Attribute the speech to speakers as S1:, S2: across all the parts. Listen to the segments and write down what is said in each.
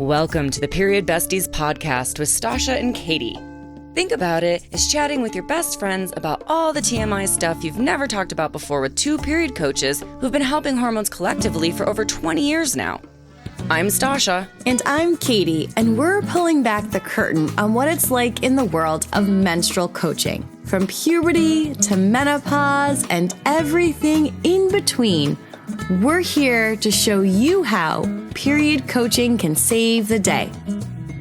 S1: Welcome to the Period Besties podcast with Stasha and Katie. Think about it as chatting with your best friends about all the TMI stuff you've never talked about before with two period coaches who've been helping hormones collectively for over 20 years now. I'm Stasha.
S2: And I'm Katie, and we're pulling back the curtain on what it's like in the world of menstrual coaching. From puberty to menopause and everything in between, we're here to show you how period coaching can save the day.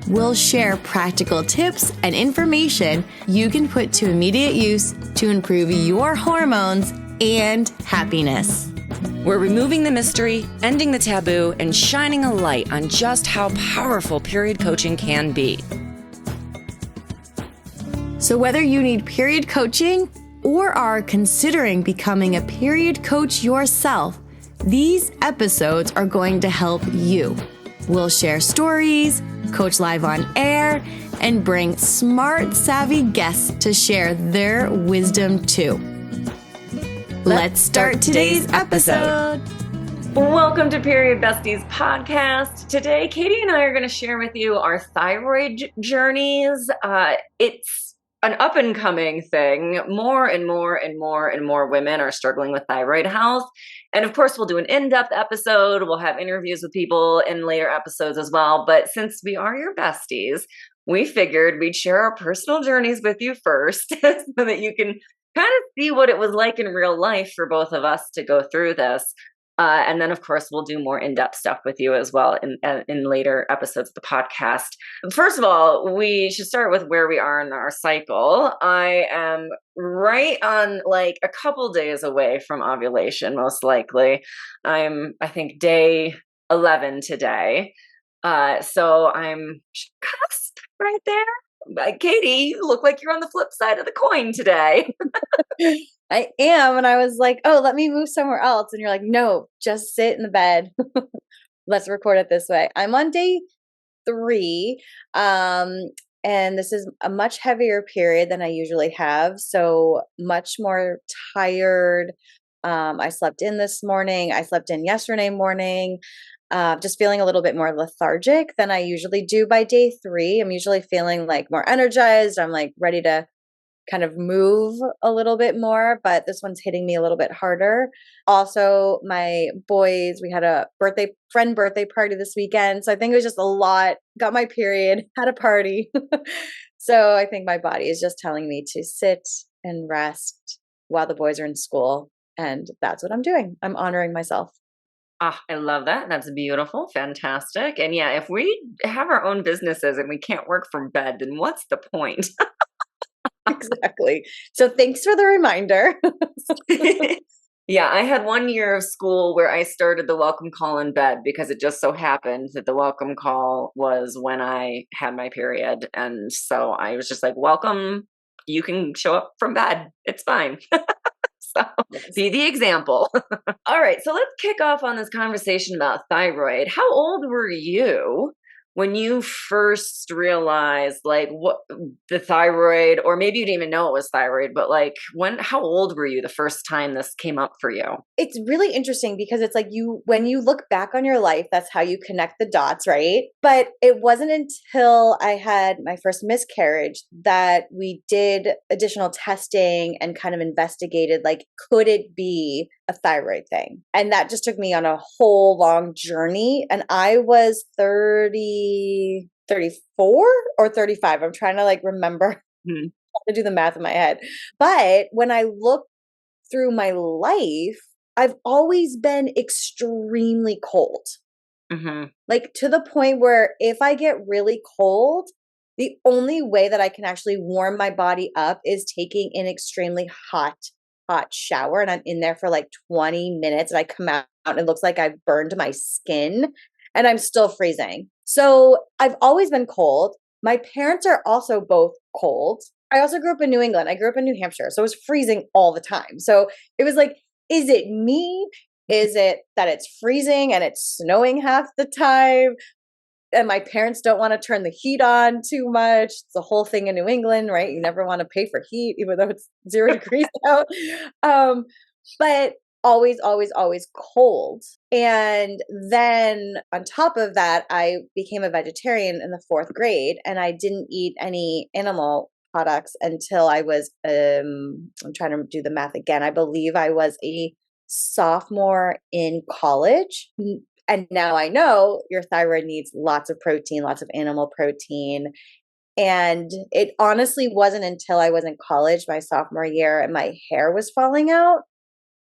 S2: We'll share practical tips and information you can put to immediate use to improve your hormones and happiness.
S1: We're removing the mystery, ending the taboo, and shining a light on just how powerful period coaching can be.
S2: So whether you need period coaching or are considering becoming a period coach yourself, these episodes are going to help you. We'll share stories, coach live on air, and bring smart, savvy guests to share their wisdom too. Let's start today's episode.
S1: Welcome to Period Besties podcast. Today, Katie and I are going to share with you our thyroid journeys. It's an up-and-coming thing. More and more women are struggling with thyroid health. And of course, we'll do an in-depth episode. We'll have interviews with people in later episodes as well. But since we are your besties, we figured we'd share our personal journeys with you first so that you can kind of see what it was like in real life for both of us to go through this. And then, of course, we'll do more in-depth stuff with you as well in later episodes of the podcast. First of all, we should start with where we are in our cycle. I am right on like a couple days away from ovulation, most likely. I think, day 11 today. So I'm just right there. Katie, you look like you're on the flip side of the coin today.
S3: I am. And I was like, oh, let me move somewhere else. And you're like, no, just sit in the bed. Let's record it this way. I'm on day 3. And this is a much heavier period than I usually have. So much more tired. I slept in this morning. I slept in yesterday morning. Just feeling a little bit more lethargic than I usually do by day 3. I'm usually feeling like more energized. I'm like ready to kind of move a little bit more, but this one's hitting me a little bit harder. Also, my boys, we had a birthday party this weekend. So I think it was just a lot. Got my period, had a party. So I think my body is just telling me to sit and rest while the boys are in school. And that's what I'm doing. I'm honoring myself.
S1: I love that. That's beautiful. Fantastic. And yeah, if we have our own businesses and we can't work from bed, then what's the point?
S3: Exactly. So thanks for the reminder.
S1: Yeah, I had 1 year of school where I started the welcome call in bed because it just so happened that the welcome call was when I had my period. And so I was just like, welcome, you can show up from bed. It's fine. So be the example. All right. So let's kick off on this conversation about thyroid. How old were you when you first realized like what the thyroid, or maybe you didn't even know it was thyroid, but like how old were you the first time this came up for you?
S3: It's really interesting because it's like when you look back on your life, that's how you connect the dots, right? But it wasn't until I had my first miscarriage that we did additional testing and kind of investigated, like, could it be a thyroid thing? And that just took me on a whole long journey. And I was 34 or 35. I'm trying to like remember to do the math in my head. But when I look through my life, I've always been extremely cold.
S1: Mm-hmm.
S3: Like to the point where if I get really cold, the only way that I can actually warm my body up is taking an extremely hot shower. And I'm in there for like 20 minutes and I come out and it looks like I've burned my skin and I'm still freezing. So I've always been cold. My parents are also both cold. I also grew up in New England. I grew up in New Hampshire. So it was freezing all the time. So it was like, is it me? Is it that it's freezing and it's snowing half the time? And my parents don't want to turn the heat on too much. It's the whole thing in New England, right? You never want to pay for heat, even though it's 0 degrees out. But always, always, always cold. And then on top of that, I became a vegetarian in the 4th grade, and I didn't eat any animal products until I was, I'm trying to do the math again. I believe I was a sophomore in college. And now I know your thyroid needs lots of protein, lots of animal protein. And it honestly wasn't until I was in college, my sophomore year, and my hair was falling out,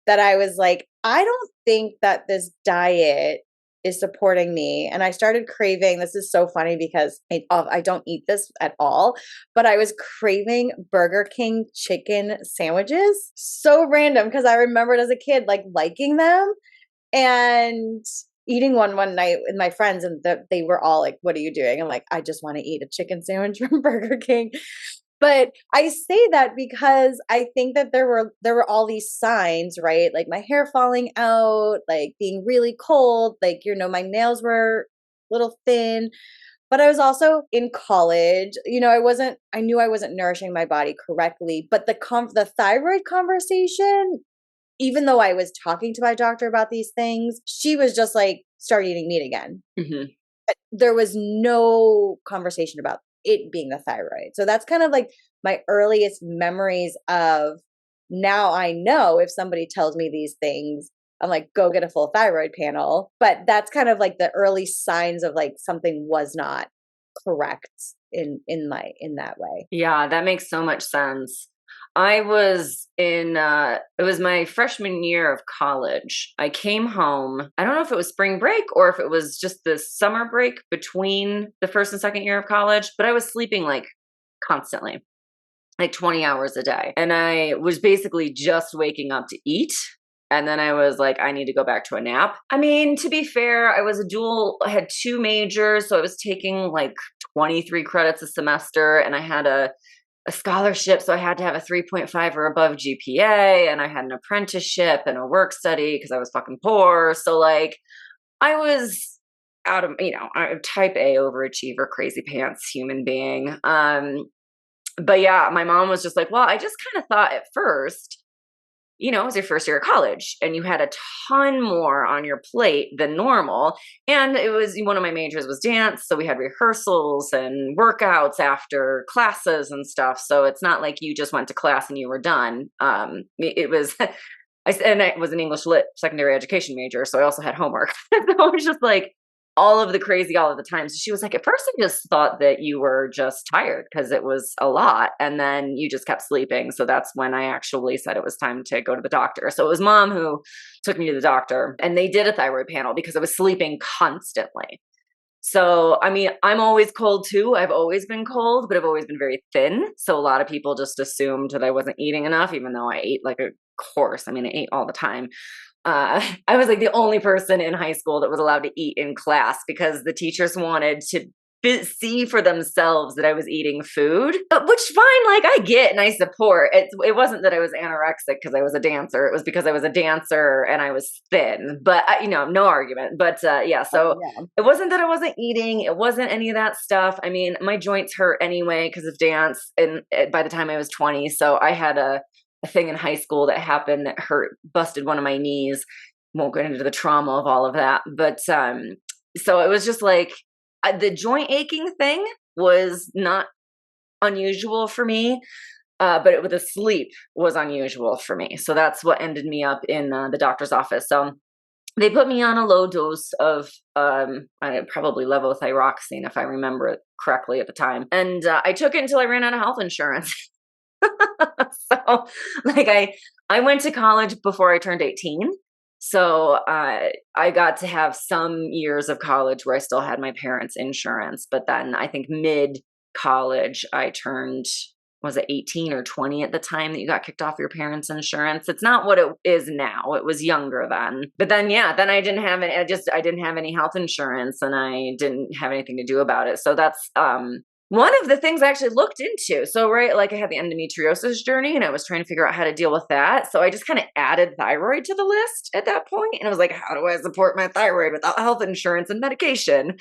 S3: that I was like, I don't think that this diet is supporting me. And I started craving, this is so funny because I don't eat this at all, but I was craving Burger King chicken sandwiches. So random, because I remembered as a kid, like liking them and eating one night with my friends, and they were all like, what are you doing? I'm like, I just want to eat a chicken sandwich from Burger King. But I say that because I think that there were all these signs, right? Like my hair falling out, like being really cold, like, my nails were a little thin. But I was also in college. I knew I wasn't nourishing my body correctly. But the thyroid conversation, even though I was talking to my doctor about these things, she was just like, start eating meat again.
S1: Mm-hmm.
S3: There was no conversation about it being the thyroid. So that's kind of like my earliest memories of, now I know if somebody tells me these things, I'm like, go get a full thyroid panel. But that's kind of like the early signs of like something was not correct in that way.
S1: Yeah, that makes so much sense. I was it was my freshman year of college. I came home. I don't know if it was spring break or if it was just the summer break between the first and second year of college, but I was sleeping like constantly, like 20 hours a day. And I was basically just waking up to eat. And then I was like, I need to go back to a nap. I mean, to be fair, I had 2 majors. So I was taking like 23 credits a semester, and I had a scholarship, so I had to have a 3.5 or above GPA, and I had an apprenticeship and a work study because I was fucking poor. So like I was out of, type A overachiever, crazy pants human being. But yeah, my mom was just like, well, I just kind of thought at first, it was your first year of college and you had a ton more on your plate than normal. And it was, one of my majors was dance. So we had rehearsals and workouts after classes and stuff. So it's not like you just went to class and you were done. It was, I was an English lit secondary education major. So I also had homework. So it was just like all of the crazy all of the time. So she was like, at first I just thought that you were just tired because it was a lot. And then you just kept sleeping. So that's when I actually said it was time to go to the doctor. So it was mom who took me to the doctor, and they did a thyroid panel because I was sleeping constantly. So, I mean, I'm always cold too. I've always been cold, but I've always been very thin. So a lot of people just assumed that I wasn't eating enough, even though I ate like a horse. I mean, I ate all the time. I was like the only person in high school that was allowed to eat in class because the teachers wanted to see for themselves that I was eating food, which fine, like I get and I support. It wasn't that I was anorexic because I was a dancer. It was because I was a dancer and I was thin, but no argument. But yeah, so It wasn't that I wasn't eating. It wasn't any of that stuff. I mean, my joints hurt anyway because of dance. And by the time I was 20, so I had a thing in high school that happened that busted one of my knees. Won't get into the trauma of all of that. But so it was just like the joint aching thing was not unusual for me, but the sleep was unusual for me. So that's what ended me up in the doctor's office. So they put me on a low dose of probably levothyroxine, if I remember it correctly at the time. And I took it until I ran out of health insurance. So like I went to college before I turned 18. So I got to have some years of college where I still had my parents' insurance. But then I think mid-college, I turned, was it 18 or 20 at the time that you got kicked off your parents' insurance? It's not what it is now. It was younger then. But then, yeah, then I didn't have I didn't have any health insurance and I didn't have anything to do about it. So that's one of the things I actually looked into. So, right, like I had the endometriosis journey and I was trying to figure out how to deal with that. So I just kind of added thyroid to the list at that point. And I was like, how do I support my thyroid without health insurance and medication?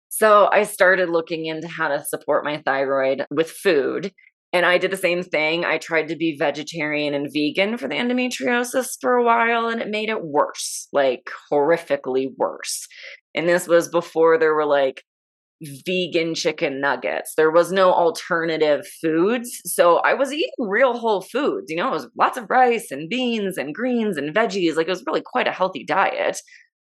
S1: So I started looking into how to support my thyroid with food. And I did the same thing. I tried to be vegetarian and vegan for the endometriosis for a while, and it made it worse, like horrifically worse. And this was before there were like vegan chicken nuggets. There was no alternative foods. So I was eating real whole foods. It was lots of rice and beans and greens and veggies. Like it was really quite a healthy diet.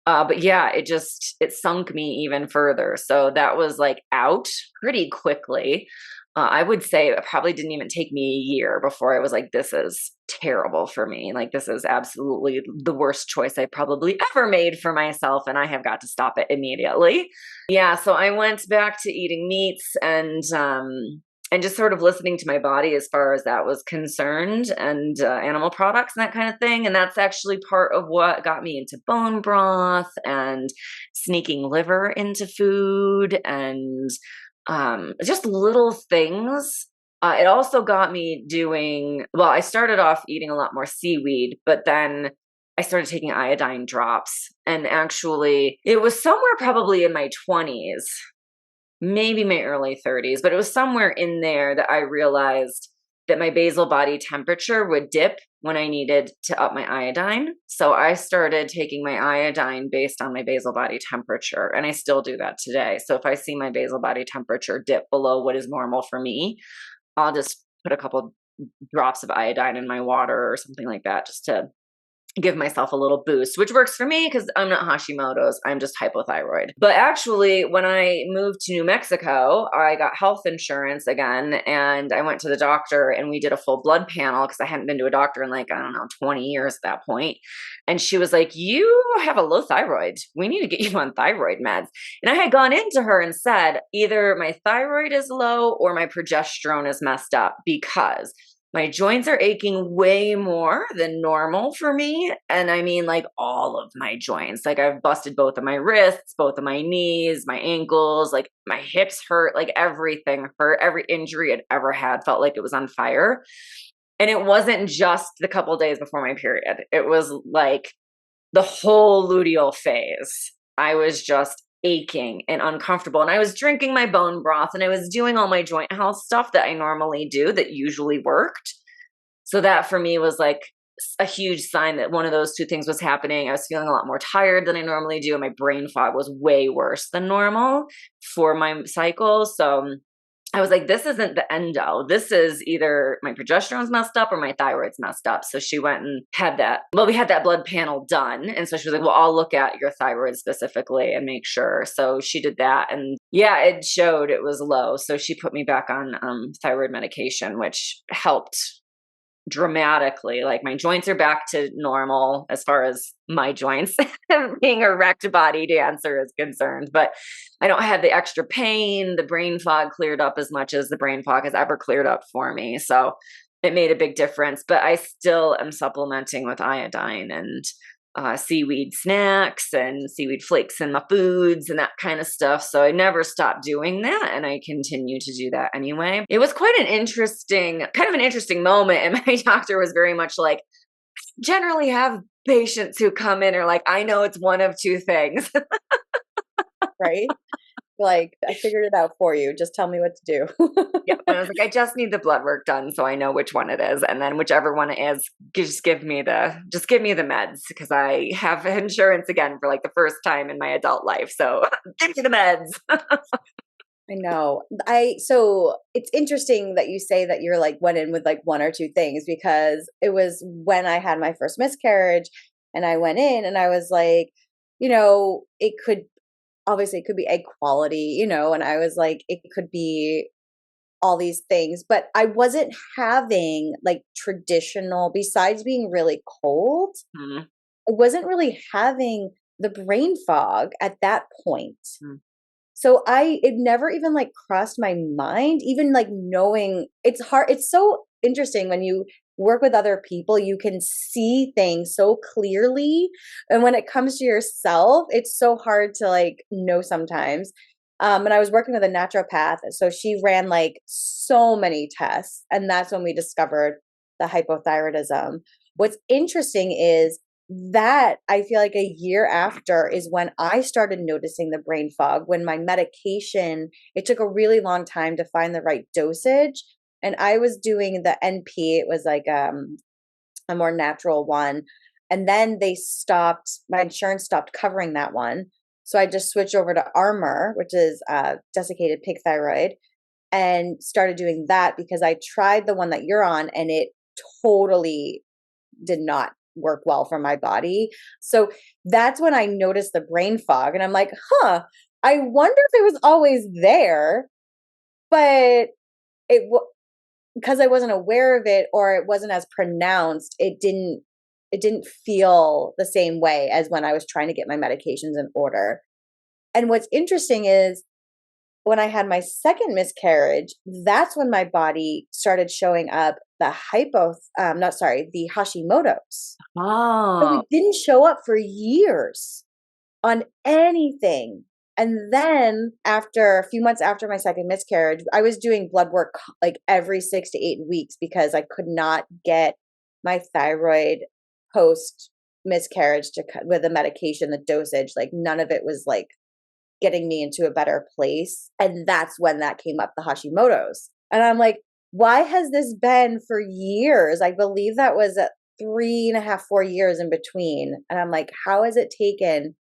S1: But yeah, it sunk me even further. So that was like out pretty quickly. I would say it probably didn't even take me a year before I was like, this is terrible for me. Like, this is absolutely the worst choice I probably ever made for myself, and I have got to stop it immediately. Yeah, so I went back to eating meats and just sort of listening to my body as far as that was concerned, and animal products and that kind of thing. And that's actually part of what got me into bone broth and sneaking liver into food and just little things. It also got me I started off eating a lot more seaweed, but then I started taking iodine drops. And actually, it was somewhere probably in my 20s, maybe my early 30s, but it was somewhere in there that I realized that my basal body temperature would dip when I needed to up my iodine. So I started taking my iodine based on my basal body temperature, and I still do that today. So if I see my basal body temperature dip below what is normal for me, I'll just put a couple drops of iodine in my water or something like that just to give myself a little boost, which works for me because I'm not Hashimoto's, I'm just hypothyroid. But actually, when I moved to New Mexico, I got health insurance again, and I went to the doctor and we did a full blood panel because I hadn't been to a doctor in 20 years at that point. And she was like, you have a low thyroid. We need to get you on thyroid meds. And I had gone into her and said, either my thyroid is low or my progesterone is messed up because my joints are aching way more than normal for me. And I mean, like all of my joints. Like I've busted both of my wrists, both of my knees, my ankles, like my hips hurt, like everything hurt. Every injury I'd ever had felt like it was on fire. And it wasn't just the couple days before my period. It was like the whole luteal phase. I was just aching and uncomfortable. And I was drinking my bone broth and I was doing all my joint health stuff that I normally do that usually worked. So that for me was like a huge sign that one of those two things was happening. I was feeling a lot more tired than I normally do. And my brain fog was way worse than normal for my cycle. So I was like, this isn't the endo. This is either my progesterone's messed up or my thyroid's messed up. So she went and had that. Well, we had that blood panel done. And so she was like, well, I'll look at your thyroid specifically and make sure. So she did that. And yeah, it showed it was low. So she put me back on thyroid medication, which helped dramatically. Like my joints are back to normal as far as my joints being a wrecked body dancer is concerned, but I don't have the extra pain. The brain fog cleared up as much as the brain fog has ever cleared up for me. So it made a big difference, but I still am supplementing with iodine and seaweed snacks and seaweed flakes in my foods and that kind of stuff. So I never stopped doing that, and I continue to do that anyway. It was quite an interesting moment, and my doctor was very much like, generally have patients who come in are like, I know it's one of two things.
S3: Right? Like, I figured it out for you. Just tell me what to do.
S1: Yeah, and I was like, I just need the blood work done so I know which one it is, and then whichever one it is, just give me the meds because I have insurance again for like the first time in my adult life. So give me the meds.
S3: I know. So it's interesting that you say that you're like went in with like one or two things, because it was when I had my first miscarriage and I went in and I was like, it could be egg quality, and I was like, it could be all these things, but I wasn't having like traditional, besides being really cold,
S1: Mm-hmm.
S3: I wasn't really having the brain fog at that point.
S1: Mm-hmm.
S3: So it never even like crossed my mind, even like knowing it's hard. It's so interesting when you work with other people, you can see things so clearly. And when it comes to yourself, it's so hard to like know sometimes. And I was working with a naturopath. So she ran like so many tests. And that's when we discovered the hypothyroidism. What's interesting is that I feel like a year after is when I started noticing the brain fog, when my medication, it took a really long time to find the right dosage. and I was doing the NP. It was like a more natural one. And then my insurance stopped covering that one. So I just switched over to Armor, which is desiccated pig thyroid, and started doing that because I tried the one that you're on and it totally did not work well for my body. So that's when I noticed the brain fog and I'm like, I wonder if it was always there, but because I wasn't aware of it or it wasn't as pronounced, it didn't feel the same way as when I was trying to get my medications in order. And what's interesting is when I had my second miscarriage, that's when my body started showing up the Hashimoto's. So
S1: Oh,
S3: it didn't show up for years on anything. And then after a few months after my second miscarriage, I was doing blood work like every 6 to 8 weeks because I could not get my thyroid post miscarriage to cut with the medication, the dosage, like none of it was like getting me into a better place. And that's when that came up, the Hashimoto's. And I'm like, why has this been for years? I believe that was 3.5, 4 years in between. And I'm like, how has it taken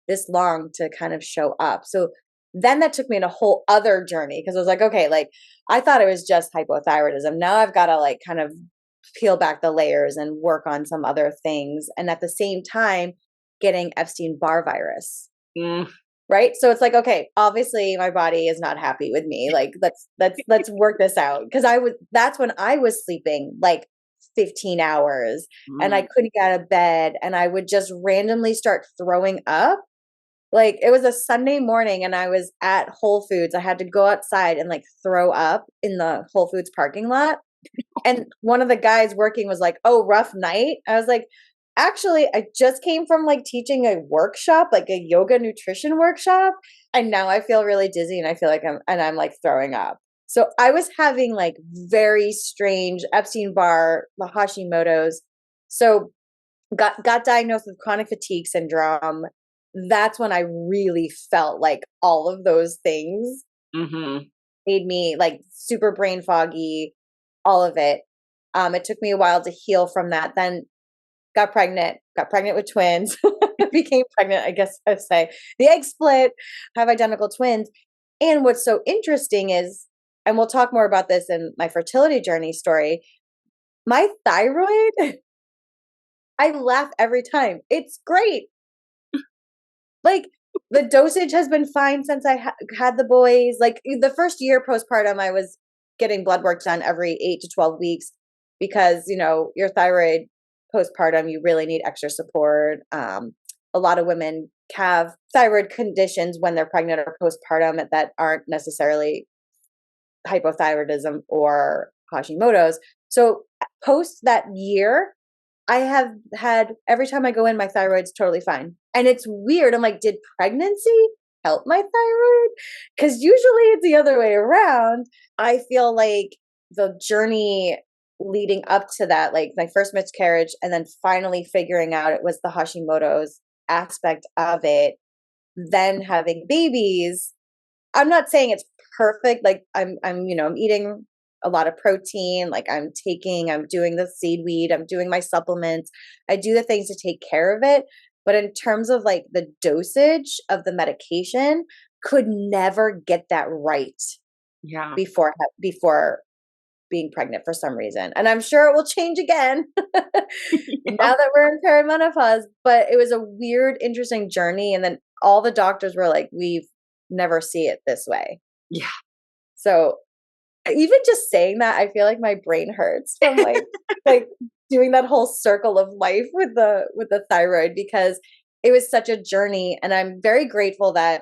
S3: this long to kind of show up? So then that took me in a whole other journey because I was like, okay, like I thought it was just hypothyroidism. Now I've got to like kind of peel back the layers and work on some other things. And at the same time, getting Epstein-Barr virus.
S1: mm,
S3: Right. So it's like, okay, obviously my body is not happy with me. Like let's work this out. Cause that's when I was sleeping like 15 hours and I
S1: mm.
S3: couldn't get out of bed and I would just randomly start throwing up. Like it was a Sunday morning and I was at Whole Foods. I had to go outside and like throw up in the Whole Foods parking lot. And one of the guys working was like, "Oh, rough night." I was like, "Actually, I just came from like teaching a workshop, like a yoga nutrition workshop, and now I feel really dizzy and I feel like I'm like throwing up." So I was having like very strange Epstein-Barr, the Hashimoto's. So got diagnosed with chronic fatigue syndrome. That's when I really felt like all of those things
S1: Mm-hmm.
S3: made me like super brain foggy, all of it. It took me a while to heal from that. Then got pregnant with twins, became pregnant, I guess I'd say. The egg split, have identical twins. And what's so interesting is, and we'll talk more about this in my fertility journey story, my thyroid, I laugh every time. It's great. Like the dosage has been fine since I had the boys. Like the first year postpartum, I was getting blood work done every 8 to 12 weeks because, your thyroid postpartum, you really need extra support. A lot of women have thyroid conditions when they're pregnant or postpartum that aren't necessarily hypothyroidism or Hashimoto's. So post that year, I have had every time I go in, my thyroid's totally fine. And it's weird. I'm like, did pregnancy help my thyroid? Because usually it's the other way around. I feel like the journey leading up to that, like my first miscarriage, and then finally figuring out it was the Hashimoto's aspect of it, then having babies. I'm not saying it's perfect. Like I'm eating a lot of protein, like I'm doing the seaweed, I'm doing my supplements. I do the things to take care of it. But in terms of like the dosage of the medication, could never get that right
S1: Yeah.
S3: before being pregnant for some reason. And I'm sure it will change again now that we're in perimenopause. But it was a weird, interesting journey. And then all the doctors were like, we've never see it this way.
S1: Yeah.
S3: So even just saying that, I feel like my brain hurts from like doing that whole circle of life with the thyroid because it was such a journey. And I'm very grateful that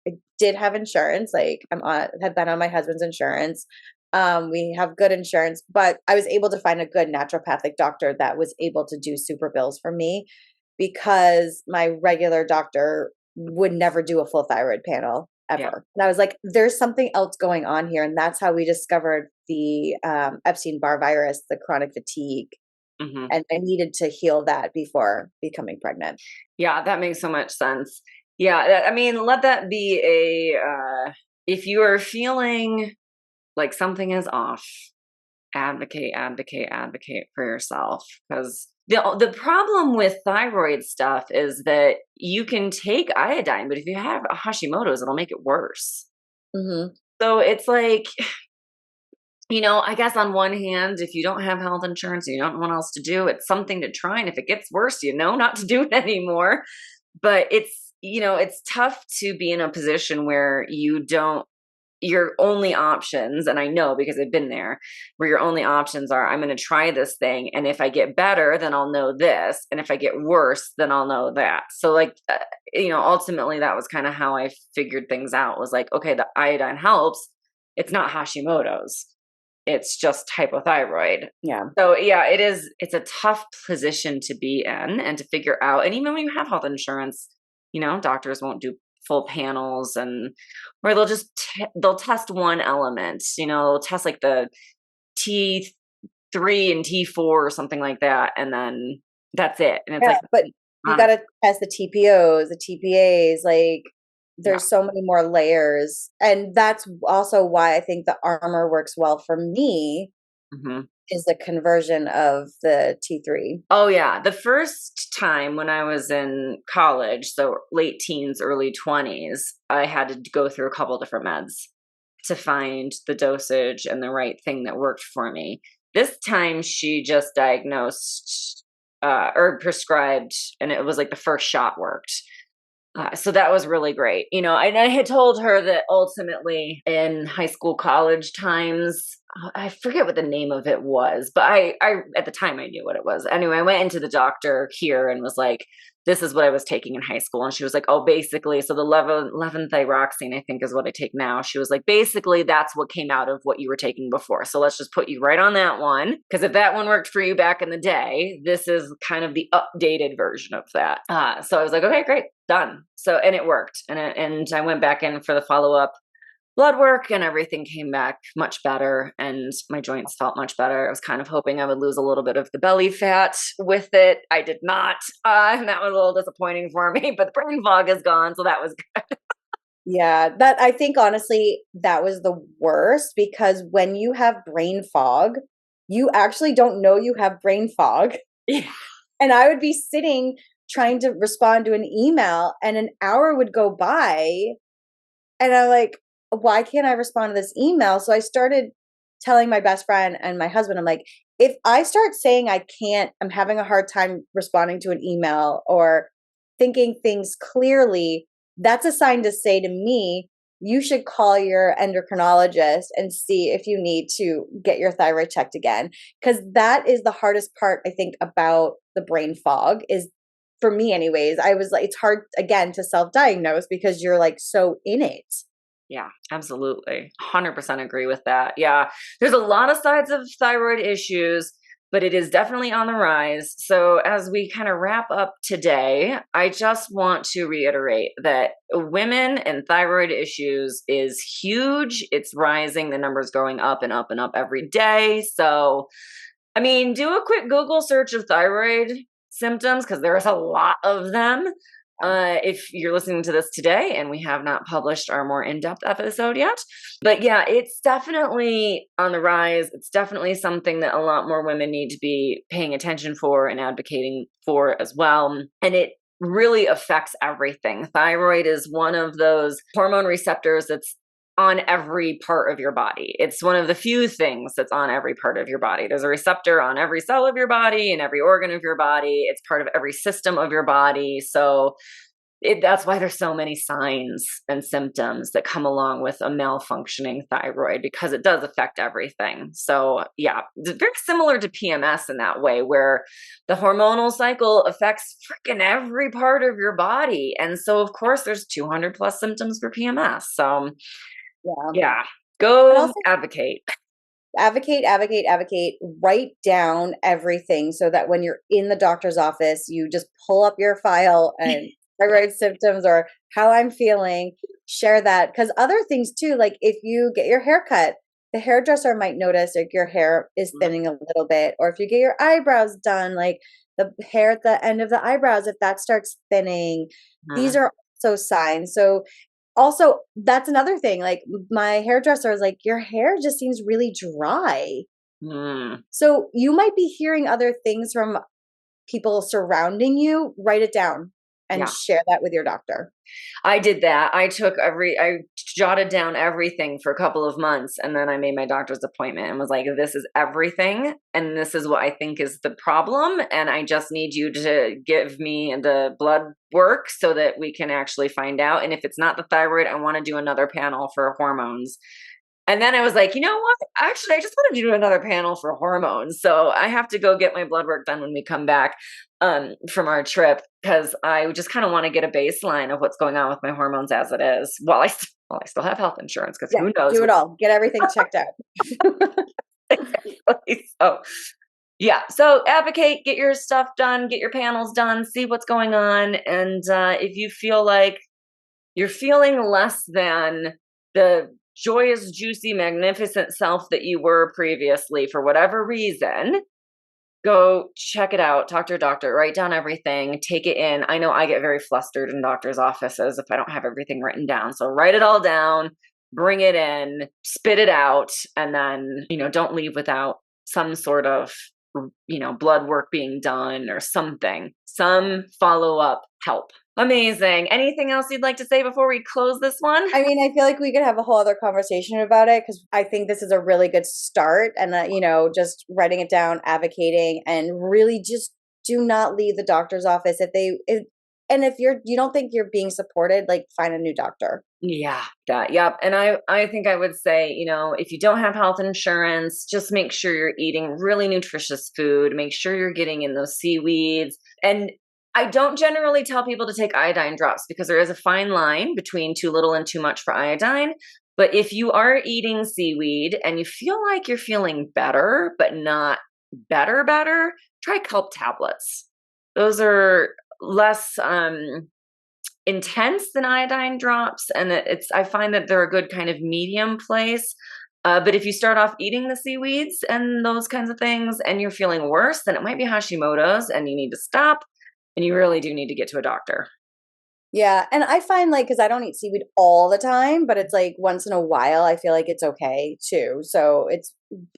S3: I did have insurance. Like have been on my husband's insurance. We have good insurance, but I was able to find a good naturopathic doctor that was able to do super bills for me because my regular doctor would never do a full thyroid panel ever.
S1: Yeah.
S3: And I was like, there's something else going on here. And that's how we discovered the Epstein-Barr virus, the chronic fatigue.
S1: Mm-hmm.
S3: And I needed to heal that before becoming pregnant.
S1: Yeah, that makes so much sense. Yeah, I mean, let that be if you are feeling like something is off, advocate for yourself, because the problem with thyroid stuff is that you can take iodine, but if you have Hashimoto's, it'll make it worse.
S3: Mm-hmm.
S1: So it's like, I guess on one hand, if you don't have health insurance and you don't know what else to do, it's something to try. And if it gets worse, not to do it anymore. But it's tough to be in a position where your only options, and I know because I've been there, where your only options are, I'm going to try this thing. And if I get better, then I'll know this. And if I get worse, then I'll know that. So like, ultimately that was kind of how I figured things out, was like, okay, the iodine helps. It's not Hashimoto's. It's just hypothyroid.
S3: Yeah.
S1: So yeah, it's a tough position to be in and to figure out. And even when you have health insurance, doctors won't do full panels, or they'll just they'll test one element, they'll test like the T3 and T4 or something like that, and then that's it. And it's like,
S3: but you got to test the TPOs, the TPAs, like there's so many more layers. And that's also why I think the armor works well for me, is the conversion of the T3.
S1: Oh yeah. The first time when I was in college, so late teens, early 20s, I had to go through a couple different meds to find the dosage and the right thing that worked for me. This time she just diagnosed or prescribed, and it was like the first shot worked. So that was really great. And I had told her that ultimately in high school, college times, I forget what the name of it was, but I at the time I knew what it was. Anyway, I went into the doctor here and was like, this is what I was taking in high school. And she was like, oh, basically, so the levothyroxine, I think is what I take now. She was like, basically, that's what came out of what you were taking before. So let's just put you right on that one. Because if that one worked for you back in the day, this is kind of the updated version of that. So I was like, okay, great, done. So, and it worked. And I went back in for the follow-up blood work, and everything came back much better, and my joints felt much better. I was kind of hoping I would lose a little bit of the belly fat with it. I did not, and that was a little disappointing for me, but the brain fog is gone, so that was good.
S3: Yeah, that I think honestly that was the worst, because when you have brain fog, you actually don't know you have brain fog.
S1: Yeah.
S3: And I would be sitting trying to respond to an email, and an hour would go by, and I'm like, why can't I respond to this email? So I started telling my best friend and my husband, I'm like, if I start saying I can't, I'm having a hard time responding to an email or thinking things clearly, that's a sign to say to me, you should call your endocrinologist and see if you need to get your thyroid checked again. Because that is the hardest part, I think, about the brain fog, is for me anyways. I was like, it's hard again to self-diagnose because you're like so in it.
S1: Yeah, absolutely. 100% agree with that. Yeah, there's a lot of sides of thyroid issues, but it is definitely on the rise. So as we kind of wrap up today, I just want to reiterate that women and thyroid issues is huge. It's rising. The number's going up and up and up every day. So, I mean, do a quick Google search of thyroid symptoms, because there's a lot of them. If you're listening to this today and we have not published our more in-depth episode yet. But yeah, it's definitely on the rise. It's definitely something that a lot more women need to be paying attention for and advocating for as well. And it really affects everything. Thyroid is one of those hormone receptors that's on every part of your body. It's one of the few things that's on every part of your body. There's a receptor on every cell of your body and every organ of your body. It's part of every system of your body. So that's why there's so many signs and symptoms that come along with a malfunctioning thyroid, because it does affect everything. So yeah, it's very similar to PMS in that way, where the hormonal cycle affects freaking every part of your body. And so of course there's 200 plus symptoms for PMS. So yeah, go advocate.
S3: Advocate, write down everything so that when you're in the doctor's office, you just pull up your file and thyroid symptoms or how I'm feeling, share that. Because other things too, like if you get your hair cut, the hairdresser might notice like your hair is thinning a little bit, or if you get your eyebrows done, like the hair at the end of the eyebrows, if that starts thinning, these are also signs. So also, that's another thing. Like my hairdresser is like, your hair just seems really dry.
S1: Mm,
S3: So you might be hearing other things from people surrounding you. Write it down and
S1: yeah.
S3: share that with your doctor.
S1: I did that. I jotted down everything for a couple of months, and then I made my doctor's appointment and was like, this is everything. And this is what I think is the problem. And I just need you to give me the blood work so that we can actually find out. And if it's not the thyroid, I want to do another panel for hormones. And then I was like, you know what? Actually, I just want to do another panel for hormones. So I have to go get my blood work done when we come back from our trip, because I just kind of want to get a baseline of what's going on with my hormones as it is. While I still have health insurance, because
S3: Yeah,
S1: who knows?
S3: do it all. Get everything checked out.
S1: So yeah, so advocate, get your stuff done, get your panels done, see what's going on, and if you feel like you're feeling less than the joyous, juicy, magnificent self that you were previously for whatever reason, go check it out, talk to your doctor, write down everything, take it in. I know I get very flustered in doctor's offices if I don't have everything written down. So write it all down, bring it in, spit it out, and then, don't leave without some sort of, blood work being done or something, some follow-up help. Amazing. Anything else you'd like to say before we close this one?
S3: I mean, I feel like we could have a whole other conversation about it, because I think this is a really good start. And, just writing it down, advocating, and really just do not leave the doctor's office. If you don't think you're being supported, like, find a new doctor.
S1: Yeah, yep. And I think I would say, if you don't have health insurance, just make sure you're eating really nutritious food. Make sure you're getting in those seaweeds. And I don't generally tell people to take iodine drops, because there is a fine line between too little and too much for iodine. But if you are eating seaweed and you feel like you're feeling better, but not better, try kelp tablets. Those are less intense than iodine drops. And I find that they're a good kind of medium place. But if you start off eating the seaweeds and those kinds of things and you're feeling worse, then it might be Hashimoto's and you need to stop. And you really do need to get to a doctor.
S3: Yeah. And I find, like, because I don't eat seaweed all the time, but it's like once in a while, I feel like it's okay too. So it's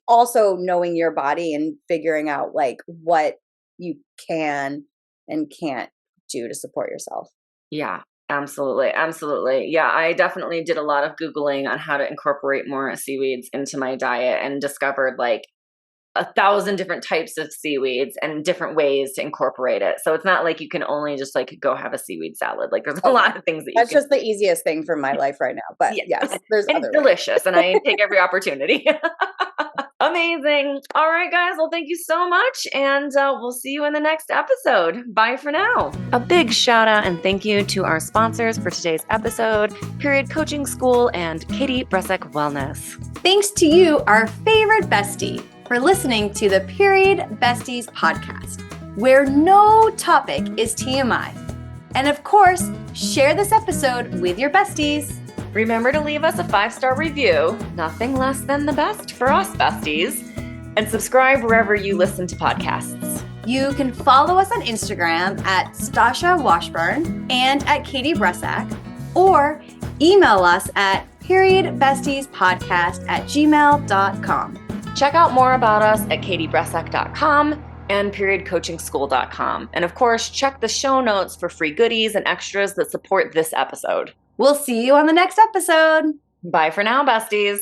S3: also knowing your body and figuring out, like, what you can and can't do to support yourself.
S1: Yeah, absolutely. Absolutely. Yeah, I definitely did a lot of Googling on how to incorporate more seaweeds into my diet and discovered like 1,000 different types of seaweeds and different ways to incorporate it. So it's not like you can only just like go have a seaweed salad. Like there's a lot of things that you
S3: That's
S1: can.
S3: just the easiest thing for my life right now. But yes, there's
S1: and
S3: other
S1: it's delicious, and I take every opportunity. Amazing. All right, guys. Well, thank you so much. And we'll see you in the next episode. Bye for now. A big shout out and thank you to our sponsors for today's episode, Period Coaching School and Katie Bressack Wellness.
S2: Thanks to you, our favorite bestie, for listening to the Period Besties podcast, where no topic is TMI. And of course, share this episode with your besties.
S1: Remember to leave us a 5-star review, nothing less than the best for us besties, and subscribe wherever you listen to podcasts.
S2: You can follow us on Instagram at Stasha Washburn and at Katie Bressack, or email us at periodbestiespodcast@gmail.com.
S1: Check out more about us at katiebressack.com and periodcoachingschool.com. And of course, check the show notes for free goodies and extras that support this episode.
S2: We'll see you on the next episode.
S1: Bye for now, besties.